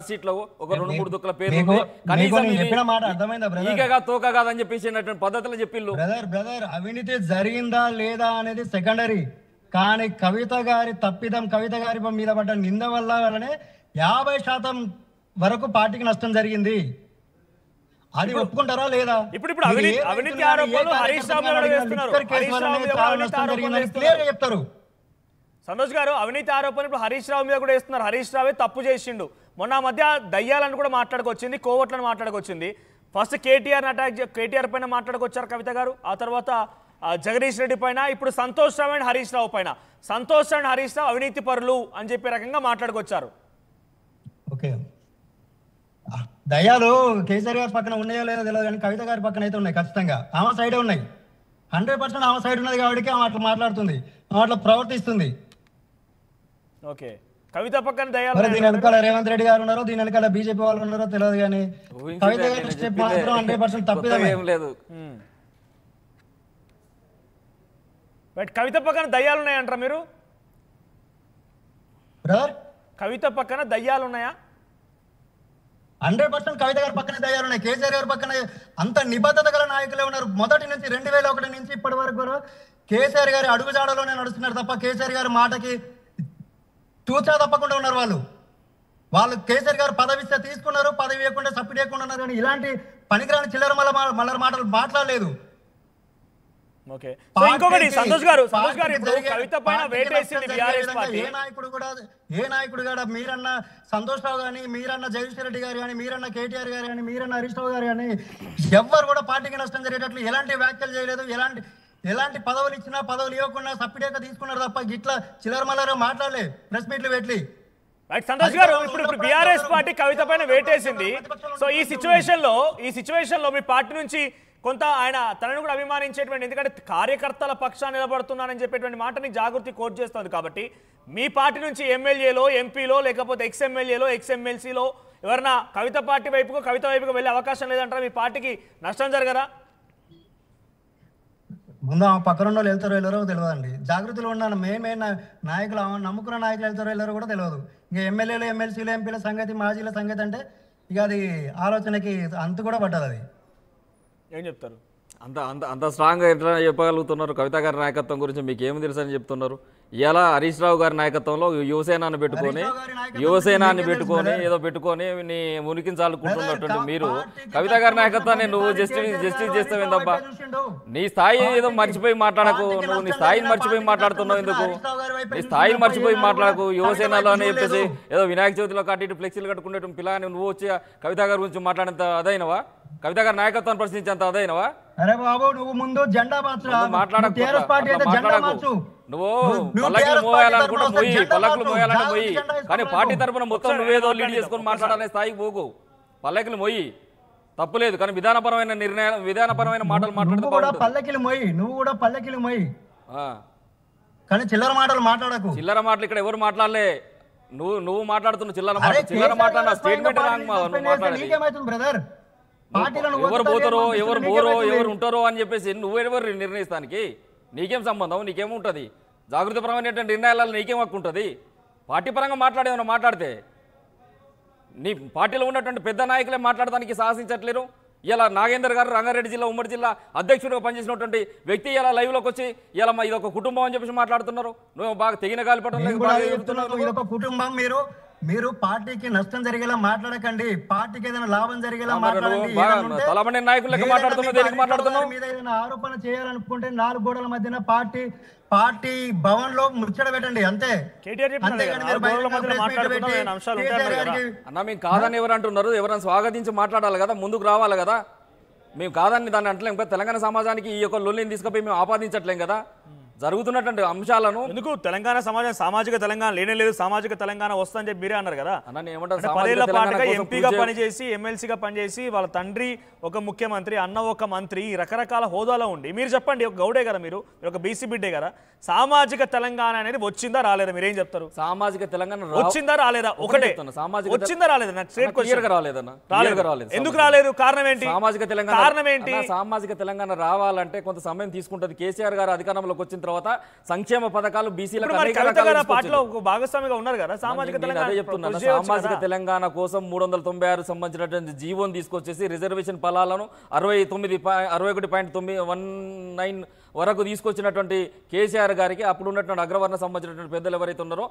Sheet లో ఒక 2-3 దుక్కుల పేరు ఉంది కనీసం ఈగగా తోక కాదని చెప్పేసి పద్ధతిలో చెప్పిల్లు బ్రదర్ అవినీతి జరిగిందా లేదా అనేది సెకండరీ కానీ కవిత గారి తప్పిదం కవిత గారి మీద పడ్డ నింద వల్లనే 50% వరకు పార్టీకి నష్టం జరిగింది అది ఒప్పుకుంటారా లేదా ఇప్పుడు అవినీతి ఆరోపణలు హరీష్ రావు మీద వేస్తున్నారు క్లియర్ గా చెప్తారు సంతోష్ గారు అవినీతి ఆరోపణలు ఇప్పుడు హరీష్ రావు మీద కూడా వేస్తున్నారు హరీష్ రావే తప్పు చేసిండు మొన్న మధ్య దయ్యాలను కూడా మాట్లాడుకొచ్చింది కోవట్లను మాట్లాడుకొచ్చింది ఫస్ట్ కేటీఆర్ పైన మాట్లాడుకొచ్చారు కవిత గారు ఆ తర్వాత జగదీష్ రెడ్డి పైన ఇప్పుడు సంతోష్ రావు అండ్ హరీష్ రావు పైన సంతోష్ అండ్ హరీష్ రావు అవినీతి పరులు అని చెప్పే రకంగా మాట్లాడుకొచ్చారు ఓకే దయ్యాలు కేసీఆర్ గారి పక్కన ఉన్నాయో లేదో తెలియదు కానీ కవిత గారి పక్కన అయితే ఉన్నాయి ఖచ్చితంగా ఆమె సైడే ఉన్నాయి 100% ఆమె సైడ్ ఉన్నది కాబట్టి ఆమె అట్లా మాట్లాడుతుంది ఆమె అట్లా ప్రవర్తిస్తుంది ఓకే కవిత పక్కన దయ్యాలు దీని వెనకాల రేవంత్ రెడ్డి గారు ఉన్నారో దీని వెనకాల బీజేపీ వాళ్ళు ఉన్నారో తెలియదు కానీ కవిత గారి స్టెప్ మాత్రం 100% తప్పిదమే లేదు బట్ కవిత పక్కన దయ్యాలు ఉన్నాయంటారా మీరు బ్రదర్ కవిత పక్కన దయ్యాలు ఉన్నాయా 100% కవిత గారి పక్కన దయ్యాలు ఉన్నాయి కేసీఆర్ గారి పక్కన అంత నిబద్ధత గల నాయకులే ఉన్నారు మొదటి నుంచి 2001 నుంచి ఇప్పటి వరకు కూడా కేసీఆర్ గారి అడుగుజాడలోనే నడుస్తున్నారు తప్ప కేసీఆర్ గారి మాటకి తూచా తప్పకుండా ఉన్నారు వాళ్ళు కేసీఆర్ గారు పదవి ఇస్తే తీసుకున్నారు పదవి ఇవ్వకుండా సబ్సిడీ ఇవ్వకుండా ఉన్నారు కానీ ఇలాంటి పనికిరాని చిల్లర మళ్ళీ మాటలు మాట్లాడలేదు ఓకే సో ఇంకొకటి సంతోష్ గారు కవిత పైన వేటేసింది బీఆర్ఎస్ పార్టీ ఏ నాయకుడు కూడా మీరన్న సంతోష్ రావు గాని మీరన్న జగదీష్ రెడ్డి గారు కానీ మీరన్న కేటీఆర్ గారు కానీ మీరన్న హరీష్ రావు గారు కానీ ఎవ్వరు కూడా పార్టీకి నష్టం జరిగేటట్లు ఎలాంటి వ్యాఖ్యలు చేయలేదు ఎలాంటి పదవులు ఇచ్చినా పదవులు ఇవ్వకుండా సప్పిడేక తీసుకున్నారు తప్ప గిట్లా చిల్లర మల్లర మాట్లాడలే ప్రెస్ మీట్లు పెట్టి సంతోష్ గారు ఇప్పుడు బీఆర్ఎస్ పార్టీ కవిత పైన వేటేసింది సో ఈ సిచ్యువేషన్ లో మీ పార్టీ నుంచి కొంత ఆయన తనను కూడా అభిమానించేటువంటి ఎందుకంటే కార్యకర్తల పక్షాన్ని నిలబడుతున్నానని చెప్పేటువంటి మాటని జాగృతి కోట్ చేస్తుంది కాబట్టి మీ పార్టీ నుంచి ఎమ్మెల్యేలో ఎంపీలో లేకపోతే ఎక్స్ఎమ్మెల్యేలో ఎక్స్ఎమ్మెల్సీలో ఎవరన్నా కవిత వైపుకు వెళ్ళే అవకాశం లేదంటారా మీ పార్టీకి నష్టం జరగరా ముందు పక్కన వాళ్ళు వెళ్తారో వెళ్ళారో తెలియదండి జాగృతిలో ఉన్న మెయిన్ నాయకులు నమ్ముకున్న నాయకులు వెళ్తారో వెళ్ళారో కూడా తెలియదు ఇంకా ఎమ్మెల్యేలు ఎమ్మెల్సీలు ఎంపీల సంగతి మాజీల సంగతి అంటే ఇక అది ఆలోచనకి అంతు కూడా పట్టదు అది ఏం చెప్తారు అంత స్ట్రాంగ్గా ఎట్లా చెప్పగలుగుతున్నారు కవిత గారి నాయకత్వం గురించి మీకు ఏమి తెలుసు అని చెప్తున్నారు ఇలా హరీష్ రావు గారి నాయకత్వంలో యువసేనాన్ని పెట్టుకొని ఏదో పెట్టుకొని నీ ఉనికిని చాలుకుంటున్నటువంటి మీరు కవిత గారి నాయకత్వాన్ని నువ్వు జస్టిస్ చేస్తావేందబ్బా నీ స్థాయి ఏదో మర్చిపోయి మాట్లాడకు నువ్వు నీ స్థాయిని మర్చిపోయి మాట్లాడుతున్నావు ఎందుకు నీ స్థాయిని మర్చిపోయి మాట్లాడకు యువసేనలో అని చెప్పేసి ఏదో వినాయక చవితిలో కట్టి ఫ్లెక్సీలు కట్టుకునే పిల్లగాని నువ్వు వచ్చి కవిత గారి గురించి మాట్లాడేంత అదైనవా కవిత గారి నాయకత్వాన్ని ప్రశ్నించేంత అదైనవా అరే బాబు నువ్వు ముందు జెండా మాట్లాడకు నువ్వు పల్లకులు మోయాలనుకుంటా మోయి కానీ పార్టీ తరఫున మొత్తం నువ్వేదో లీడ్ చేసుకొని మాట్లాడాలనే స్థాయికి పోకు పల్లకులు మోయి తప్పులేదు కానీ విధానపరమైన మాటలు మాట్లాడుతూ పల్లకిలు మోయి నువ్వు కూడా పల్లకిలు మోయి కానీ చిల్లర మాటలు మాట్లాడకు చిల్లర మాటలు ఇక్కడ ఎవరు మాట్లాడలే నువ్వు మాట్లాడుతున్నావు చిల్లర మాట్లాడిన స్టేట్మెంట్ బ్రదర్ ఎవరు పోతారో ఎవరు పోరో ఎవరు ఉంటారో అని చెప్పేసి నువ్వెవరు నిర్ణయిస్తానికి నీకేం సంబంధం నీకేముంటుంది జాగృతిపరమైనటువంటి నిర్ణయాలలో నీకేం హక్కు ఉంటుంది పార్టీ పరంగా మాట్లాడేమన్నా మాట్లాడితే నీ పార్టీలో ఉన్నటువంటి పెద్ద నాయకులే మాట్లాడడానికి సాహసించట్లేరు ఇలా నాగేందర్ గారు రంగారెడ్డి జిల్లా ఉమ్మడి జిల్లా అధ్యక్షుడిగా పనిచేసినటువంటి వ్యక్తి ఇలా లైవ్లోకి వచ్చి ఇలా ఇది ఒక కుటుంబం అని చెప్పేసి మాట్లాడుతున్నారు నువ్వు బాగా తెగిన గాలిపటం కుటుంబం మీరు పార్టీకి నష్టం జరిగేలా మాట్లాడకండి పార్టీకి ఏదైనా లాభం జరిగేలా మాట్లాడండి నాయకులు మాట్లాడుతున్నావు మీద ఏదైనా ఆరోపణ చేయాలనుకుంటే 4 గోడల మధ్యన పార్టీ భవన్ లో ముచ్చట పెట్టండి అంతే అన్న మేము కాదని ఎవరు అంటున్నారు ఎవరైనా స్వాగతించి మాట్లాడాలి కదా ముందుకు రావాలి కదా మేము కాదని దాన్ని అంటలేం కదా తెలంగాణ సమాజానికి ఈ యొక్క లొల్లిని తీసుకుపోయి మేము ఆపాదించట్లేం కదా జరుగుతున్నటువంటి అంశాలను ఎందుకు తెలంగాణ సమాజం సామాజిక తెలంగాణ లేదు సామాజిక తెలంగాణ వస్తుందని చెప్పి మీరే అన్నారు కదా ఎంపీగా పనిచేసి ఎమ్మెల్సీగా పనిచేసి వాళ్ళ తండ్రి ఒక ముఖ్యమంత్రి అన్న ఒక మంత్రి రకరకాల హోదాలో ఉండి మీరు చెప్పండి ఒక గౌడే కదా మీరు ఒక బీసీ బిడ్డే కదా సామాజిక తెలంగాణ అనేది వచ్చిందా రాలేదా మీరేం చెప్తారు సామాజిక తెలంగాణ వచ్చిందా రాలేదా ఒకటే వచ్చిందా రాలేదా ఎందుకు రాలేదు కారణం ఏంటి సామాజిక తెలంగాణ కారణం ఏంటి సామాజిక తెలంగాణ రావాలంటే కొంత సమయం తీసుకుంటది కేసీఆర్ గారు అధికారంలోకి వచ్చిన తర్వాత సంక్షేమ పథకాలు బీసీలకు ఇప్పుడు మరి అనేక కవిత రకాలుగా గారు ఆ తీసుకొచ్చిండు. పార్టీలో ఒక భాగస్వామిగా ఉన్నారు కదా, సామాజిక నేను తెలంగాణ అదే చెప్తున్నాను. కృషి చేయొచ్చు సామాజిక కదా. తెలంగాణ కోసం 396 సంబంధించినటువంటి జీవోని తీసుకొచ్చేసి రిజర్వేషన్ ఫలాలను 61.19 వరకు తీసుకొచ్చినటువంటి కేసీఆర్ గారికి అప్పుడు ఉన్నటువంటి అగ్రవర్ణ సంబంధించినటువంటి పెద్దలు ఎవరైతే ఉన్నారో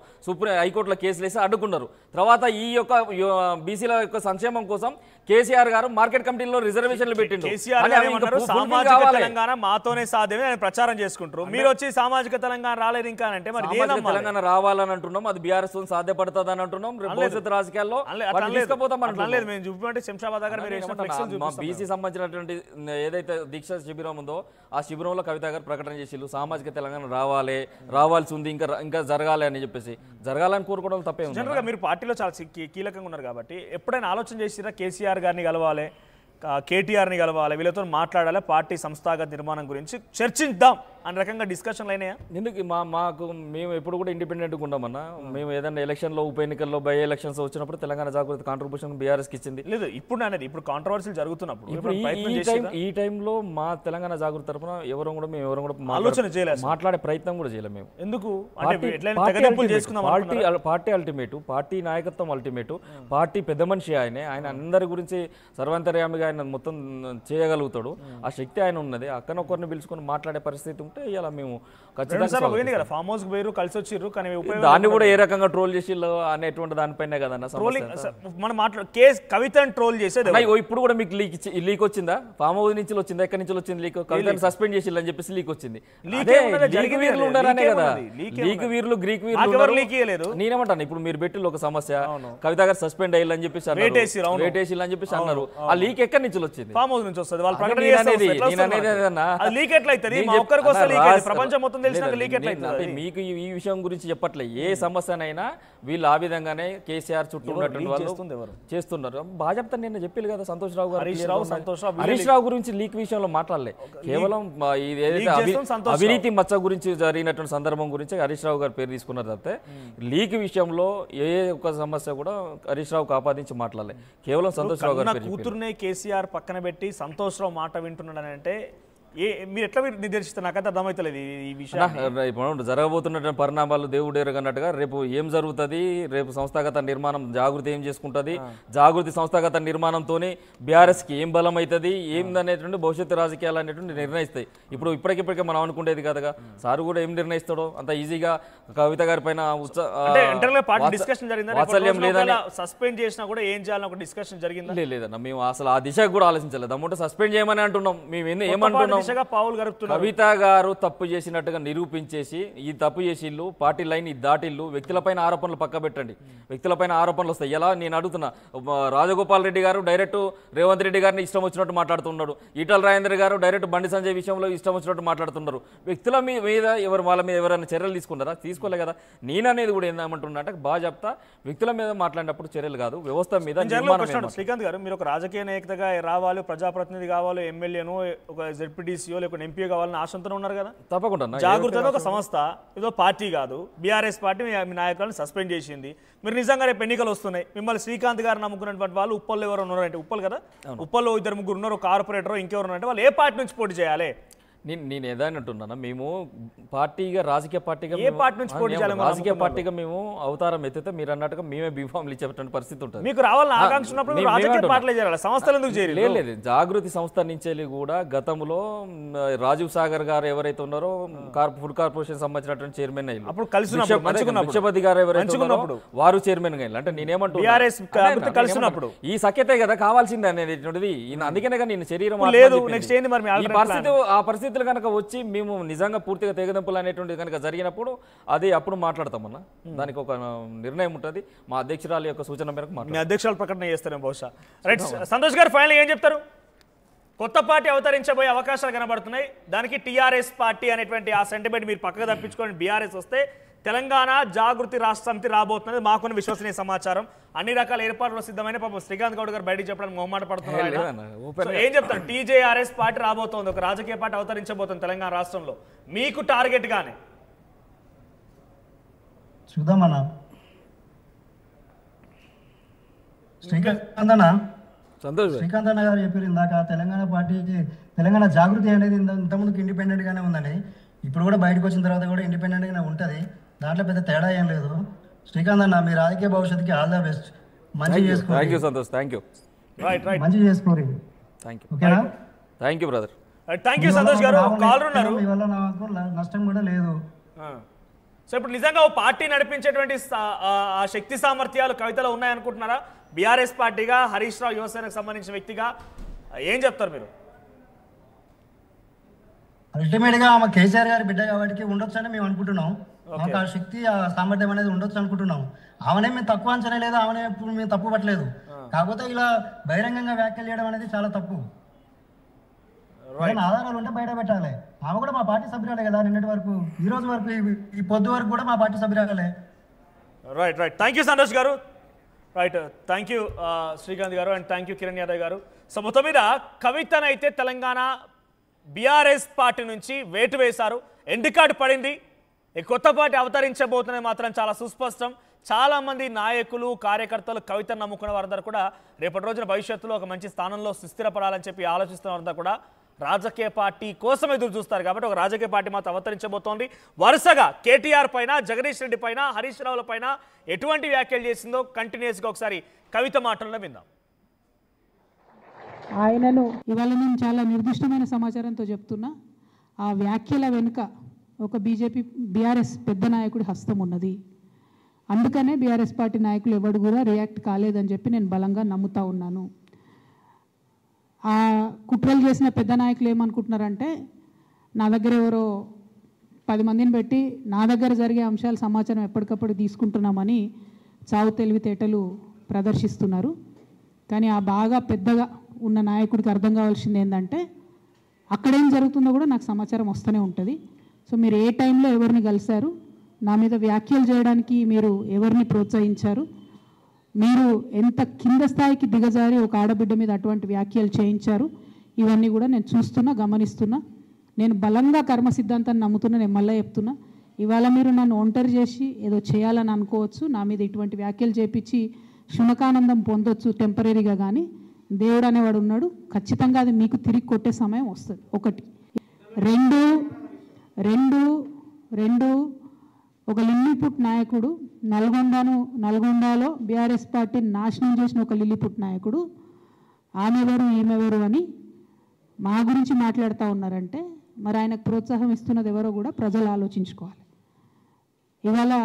హైకోర్టులో కేసులు వేసి అడ్డుకున్నారు. తర్వాత ఈ యొక్క బీసీల యొక్క సంక్షేమం కోసం కేసీఆర్ గారు మార్కెట్ కమిటీలో రిజర్వేషన్లు పెట్టిండు. కేసీఆర్ గారు ఏమన్నారు, సామాజిక తెలంగాణ మాతోనే సాధ్యమే ఆయన ప్రచారం చేసుకుంటారు. మీరు వచ్చి సామాజిక తెలంగాణ రాలేదు ఇంకా అంటే మరి సామాజిక తెలంగాణ రావాలని అంటున్నాం, అది బీఆర్ఎస్ తో సాధ్యపడుతుంది అని అంటున్నాం. భవిష్యత్తు రాజకీయాల్లో మేము చూపించే శంషాబాద్ దగ్గర మీరు వేసిన ఫ్లెక్సీలు చూపిస్తాం. బీసీ సంబంధించినటువంటి ఏదైతే దీక్ష శిబిరం ఉందో ఆ శిబిరంలో కవిత గారు ప్రకటన చేసిళ్ళు, సామాజిక తెలంగాణ రావాల్సి ఉంది, ఇంకా జరగాలి అని చెప్పేసి. జరగాలని కోరుకోవడం తప్పే ఉంది. జనరల్గా మీరు పార్టీలో చాలా కీలకంగా ఉన్నారు కాబట్టి ఎప్పుడైనా ఆలోచన చేసిరా కేసీఆర్ గారిని కలవాలి, కేటీఆర్ని కలవాలి, వీళ్ళతో మాట్లాడాలి, పార్టీ సంస్థాగత నిర్మాణం గురించి చర్చిద్దాం అనే రకంగా డిస్కషన్లు అయినాయా? ఎందుకు మేము ఎప్పుడు కూడా ఇండిపెండెంట్గా ఉండమన్నా. మేము ఏదైనా ఎలక్షన్లో ఉప ఎన్నికల్లో బై ఎలక్షన్స్ వచ్చినప్పుడు తెలంగాణ జాగృతి కాంట్రిబ్యూషన్ బీఆర్ఎస్కి ఇచ్చింది. లేదు ఇప్పుడు అనేది ఇప్పుడు కాంట్రవర్సీలు జరుగుతున్నప్పుడు ఈ టైంలో మా తెలంగాణ జాగృతి తరఫున ఎవరు కూడా ఆలోచన చేయలేదు, మాట్లాడే ప్రయత్నం కూడా చేయలేము. మేము ఎందుకు పార్టీ అల్టిమేటు, పార్టీ నాయకత్వం అల్టిమేటు, పార్టీ పెద్ద మనిషి ఆయన అందరి గురించి సర్వాంతర్యామిగా ఆయన మొత్తం చేయగలుగుతాడు. ఆ శక్తి ఆయన ఉన్నది. అక్కనొక్కరిని పిలుచుకొని మాట్లాడే పరిస్థితి ఉంటే ఇలా మేము ఖచ్చితంగా ఫామ్ హౌస్ పోయారు, కలిసి వచ్చిర్రు, కానీ దాన్ని కూడా ఏ రకంగా ట్రోల్ చేసి అనేటువంటి దానిపైన కదన్న మనం కేసు కవితను ట్రోల్ చేసేది. ఇప్పుడు కూడా మీకు లీక్ వచ్చిందా? ఫామ్ హౌస్ నుంచి వచ్చిందా? ఎక్కడి నుంచి వచ్చింది లీక్? కవితను సస్పెండ్ చేసి అని చెప్పేసి లీక్ వచ్చింది. లీక్ వీరులు ఉన్నారనే కదా, లీక్ వీరులు గ్రీక్ వీరులు. నేనేమంటాను, ఇప్పుడు మీరు పెట్టిన ఒక సమస్య కవిత గారు సస్పెండ్ అయ్యాలని చెప్పేసి వేటేసి అని చెప్పేసి అన్నారు. ఆ లీక్ ఎక్కడి నుంచి వచ్చింది? ఫామ్ హౌస్ నుంచి వస్తుంది. వాళ్ళు ప్రకటన లీక్ ఎట్లా అవుతుంది? ప్రపంచం మొత్తం తెలిసినాక లీక్ ఎట్లా అవుతుంది? మీకు ఈ విషయం గురించి చెప్పట్లే. ఏ సమస్యనైనా వీళ్ళు ఆ విధంగానే కేసీఆర్ చుట్టూ ఉన్నటువంటి వాళ్ళు చేస్తున్నారు. భాజపా నిన్న చెప్పారు కదా, సంతోష్ రావు గారు హరీష్ రావు గురించి లీక్ విషయంలో మాట్లాడలే. కేవలం అవినీతి మచ్చ గురించి జరిగినటువంటి సందర్భం గురించి హరీష్ రావు గారు పేరు తీసుకున్నారు తప్పితే లీక్ విషయంలో ఏ ఒక్క సమస్య కూడా హరీష్ రావుకు ఆపాదించి మాట్లాడలే. కేవలం సంతోష్ రావు గారు కూతుర్నే కేసీఆర్ పక్కన పెట్టి సంతోష్ రావు మాట వింటున్నాడని అంటే మీరు ఎట్లా నిర్దేశిస్తారు? నాకైతే అర్థమవుతలేదు ఈ విషయం. ఇప్పుడు జరగబోతున్నటువంటి పరిణామాలు దేవుడు ఎరగన్నట్టుగా రేపు ఏం జరుగుతుంది, రేపు సంస్థాగత నిర్మాణం జాగృతి ఏం చేసుకుంటుంది, జాగృతి సంస్థాగత నిర్మాణంతోనే బీఆర్ఎస్కి ఏం బలం అవుతుంది, ఏందనేటువంటి భవిష్యత్తు రాజకీయాలు అనేటువంటి నిర్ణయిస్తాయి. ఇప్పటికే మనం అనుకునేది కదగా. సార్ కూడా ఏం నిర్ణయిస్తాడో అంత ఈజీగా కవిత గారి పైన వాత్సల్యం లేదని సస్పెండ్ చేసినా కూడా ఏం చేయాలని ఒక డిస్కషన్ జరిగింది లేదన్న. మేము అసలు ఆ దిశకు కూడా ఆలోచించలేదు. అమ్ముంటే సస్పెండ్ చేయమని అంటున్నాం. మేము ఏమంటున్నాం, కవిత గారు తప్పు చేసినట్టుగా నిరూపించేసి ఈ తప్పు చేసిళ్ళు, పార్టీ లైన్ దాటిల్లు, వ్యక్తులపైన ఆరోపణలు పక్క పెట్టండి. వ్యక్తులపైన ఆరోపణలు వస్తాయి. ఎలా నేను అడుగుతున్నా, రాజగోపాల్ రెడ్డి గారు డైరెక్ట్ రేవంత్ రెడ్డి గారిని ఇష్టం వచ్చినట్టు మాట్లాడుతున్నాడు. ఈటల రాజేందర్ గారు డైరెక్ట్ బండి సంజయ్ విషయంలో ఇష్టం వచ్చినట్టు మాట్లాడుతున్నారు. వ్యక్తుల మీద వాళ్ళ మీద ఎవరైనా చర్యలు తీసుకున్నారా? తీసుకోలే కదా. నేననేది కూడా ఏందమంటున్నా అంటే భాజపా వ్యక్తుల మీద మాట్లాడినప్పుడు చర్యలు కాదు, వ్యవస్థ మీద. శ్రీకాంత్ గారు, మీరు ఒక రాజకీయ నాయకుడిగా రావాలి, ప్రజాప్రతినిధి కావాలి, ఎమ్మెల్యేను, ఒక జెడ్పీటీసీఓ లేకపోతే ఎంపీ కావాలని ఆశంతో ఉన్నారు కదా. తప్పకుండా జాగృతి ఒక సంస్థ, ఏదో పార్టీ కాదు. బీఆర్ఎస్ పార్టీ మీ నాయకులను సస్పెండ్ చేసింది. మీరు నిజంగా రేపు ఎన్నికలు వస్తున్నాయి, మిమ్మల్ని శ్రీకాంత్ గారు నమ్ముకున్నటువంటి వాళ్ళు ఉప్పల్లో ఎవరు ఉన్నారంటే, ఉప్పల్ కదా, ఉప్పల్లో 2-3 ఉన్నారు, కార్పొరేటర్ ఇంకెవరు అంటే వాళ్ళు ఏ పార్టీ నుంచి పోటీ చేయాలి? నేను ఏదైనా అంటున్నాను, మేము పార్టీగా రాజకీయ పార్టీగా ఏ పార్టీ నుంచి పోటీ చేయాలి? రాజకీయ పార్టీగా మేము అవతారం ఎత్తితే మీరు అన్నట్టుగా మేమే బీఫామ్లు ఇచ్చేటువంటి పరిస్థితి ఉంటుంది. మీకు రావాలని ఆకాంక్ష ఉన్నప్పుడు రాజకీయ పార్టీలు చేయాలి, సంస్థలు ఎందుకు చేయాలి? లేదు, జాగృతి సంస్థ నుంచి కూడా గతంలో రాజీవ్ సాగర్ గారు ఎవరైతే ఉన్నారో ఫుడ్ కార్పొరేషన్ సంబంధించినటువంటి చైర్మన్ అయ్యారు. అప్పుడు కలిసి గారు ఎవరైతే వారు చైర్మన్ గా. అంటే నేనేమంటున్నాను, ఈ సఖ్యతే కదా కావాల్సింది అనేటువంటిది. అందుకనే నేను శరీరం లేదు. నెక్స్ట్ ఏంది మరి ఆ పరిస్థితి కనుక వచ్చి మేము నిజంగా పూర్తిగా తెగదెంపులు అనేటువంటిది కనుక జరిగినప్పుడు అది అప్పుడు మాట్లాడతామన్నా. దానికి ఒక నిర్ణయం ఉంటుంది. మా అధ్యక్షురాలు యొక్క సూచన మేరకు మీ అధ్యక్షురాలు ప్రకటన చేస్తారేమో బహుశా. రైట్, సంతోష్ గారు ఫైనల్ ఏం చెప్తారు? కొత్త పార్టీ అవతరించబోయే అవకాశాలు కనబడుతున్నాయి. దానికి టీఆర్ఎస్ పార్టీ అనేటువంటి ఆ సెంటిమెంట్ మీరు పక్కకు తప్పించుకొని బీఆర్ఎస్ వస్తే తెలంగాణ జాగృతి రాష్ట్ర సమితి రాబోతున్నది మాకున్న విశ్వసనీయ సమాచారం. అన్ని రకాల ఏర్పాట్లు సిద్ధమైన పాపం శ్రీకాంత్ గౌడ్ గారు బయటికి చెప్పడానికి మొహమాట పడుతున్నారు. ఏం చెప్తారు? టీజేఆర్ఎస్ పార్టీ రాబోతోంది, ఒక రాజకీయ పార్టీ అవతరించబోతుంది తెలంగాణ రాష్ట్రంలో. మీకు టార్గెట్ గానే చూద్దామన్నా. శ్రీకాంత్ అన్న గారు చెప్పారు ఇందాక, తెలంగాణ పార్టీకి తెలంగాణ జాగృతి అనేది ఇంతకుముందుకు ఇండిపెండెంట్ గానే ఉందని. ఇప్పుడు కూడా బయటకు వచ్చిన తర్వాత కూడా ఇండిపెండెంట్గా ఉంటుంది, దాంట్లో పెద్ద తేడా ఏం లేదు. శ్రీకాంత్ అన్న, మీ రాజకీయ భవిష్యత్తుకి ఆల్ ద బెస్ట్. మంచి thank you Santosh, thank you, మంచి చేసుకోరు. థ్యాంక్ యూ, ఓకేనా? Thank you brother. Thank you Santosh గారు. కాలర్ ఉన్నారు. మీ వల్ల నాకు నష్టం కూడా లేదు. సో ఇప్పుడు నిజంగా ఓ పార్టీ నడిపించేటువంటి ఆ శక్తి సామర్థ్యాలు కవితలో ఉన్నాయనుకుంటున్నారా? బీఆర్ఎస్ పార్టీగా, హరీష్ రావు యువసేనకు సంబంధించిన వ్యక్తిగా ఏం చెప్తారు మీరు? అల్టిమేట్ గా ఆమె కేసీఆర్ గారి బిడ్డ కాబట్టి ఉండొచ్చు అని మేము అనుకుంటున్నాం. మాకు ఆ శక్తి, ఆ సామర్థ్యం అనేది ఉండొచ్చు అనుకుంటున్నాం. ఆమెనే మేము తక్కువ అంచనా లేదు, ఆమెనే మేము తప్పు పట్టలేదు. కాకపోతే ఇలా బహిరంగంగా వ్యాఖ్యలు చేయడం అనేది చాలా తప్పు. ఆధారాలు ఉంటే బయట పెట్టాలి. ఆమె కూడా మా పార్టీ సభ్యురాలే కదా, నిన్నటి వరకు, ఈ రోజు వరకు, ఈ పొద్దు వరకు కూడా మా పార్టీ సభ్యురాలే. Right right thank you Santosh garu. Right thank you Srikanth garu and thank you Kiran Yadav garu. So మొత్తం మీద కవితనైతే తెలంగాణ బీఆర్ఎస్ పార్టీ నుంచి వేటు వేశారు, ఎండ్ కార్డు పడింది. కొత్త పార్టీ అవతరించబోతున్నది మాత్రం చాలా సుస్పష్టం. చాలామంది నాయకులు, కార్యకర్తలు కవితను నమ్ముకున్న వారందరూ కూడా రేపటి రోజున భవిష్యత్తులో ఒక మంచి స్థానంలో సుస్థిరపడాలని చెప్పి ఆలోచిస్తున్న వారంతా కూడా రాజకీయ పార్టీ కోసం ఎదురు చూస్తారు. కాబట్టి ఒక రాజకీయ పార్టీ మాత్రం అవతరించబోతోంది. వరుసగా కేటీఆర్ పైన, జగదీష్ రెడ్డి పైన, హరీష్ రావుల పైన ఎటువంటి వ్యాఖ్యలు చేసిందో కంటిన్యూస్గా ఒకసారి కవిత మాటల్లో విందాం. ఆయనను ఇవాళ నేను చాలా నిర్దిష్టమైన సమాచారంతో చెప్తున్నా. ఆ వ్యాఖ్యల వెనుక ఒక బీఆర్ఎస్ పెద్ద నాయకుడి హస్తం ఉన్నది. అందుకనే బీఆర్ఎస్ పార్టీ నాయకులు ఎవరు కూడా రియాక్ట్ కాలేదని చెప్పి నేను బలంగా నమ్ముతా ఉన్నాను. ఆ కుట్రలు చేసిన పెద్ద నాయకులు ఏమనుకుంటున్నారంటే, నా దగ్గర ఎవరో 10 మందిని పెట్టి నా దగ్గర జరిగే అంశాలు సమాచారం ఎప్పటికప్పుడు తీసుకుంటున్నామని చావు తెలివితేటలు ప్రదర్శిస్తున్నారు. కానీ ఆ బాగా పెద్దగా ఉన్న నాయకుడికి అర్థం కావాల్సింది ఏంటంటే, అక్కడేం జరుగుతుందో కూడా నాకు సమాచారం వస్తూనే ఉంటుంది. సో మీరు ఏ టైంలో ఎవరిని కలిశారు, నా మీద వ్యాఖ్యలు చేయడానికి మీరు ఎవరిని ప్రోత్సహించారు, మీరు ఎంత కింద స్థాయికి దిగజారి ఒక ఆడబిడ్డ మీద అటువంటి వ్యాఖ్యలు చేయించారు, ఇవన్నీ కూడా నేను చూస్తున్నా, గమనిస్తున్నా. నేను బలంగా కర్మ సిద్ధాంతాన్ని నమ్ముతున్నా. నేను మళ్ళీ చెప్తున్నా, ఇవాళ మీరు నన్ను ఒంటరి చేసి ఏదో చేయాలని అనుకోవచ్చు, నా మీద ఇటువంటి వ్యాఖ్యలు చేపించి శునకానందం పొందొచ్చు టెంపరీగా, కానీ దేవుడు అనేవాడు ఉన్నాడు. ఖచ్చితంగా అది మీకు తిరిగి కొట్టే సమయం వస్తుంది. ఒకటి. రెండు ఒక లిల్లీపుట్ నాయకుడు, నల్గొండలో బీఆర్ఎస్ పార్టీని నాశనం చేసిన ఒక లిల్లీపుట్ నాయకుడు ఆమెవరు ఈమెవరు అని మా గురించి మాట్లాడుతూ ఉన్నారంటే, మరి ఆయనకు ప్రోత్సాహం ఇస్తున్నది ఎవరో కూడా ప్రజలు ఆలోచించుకోవాలి. ఇవాళ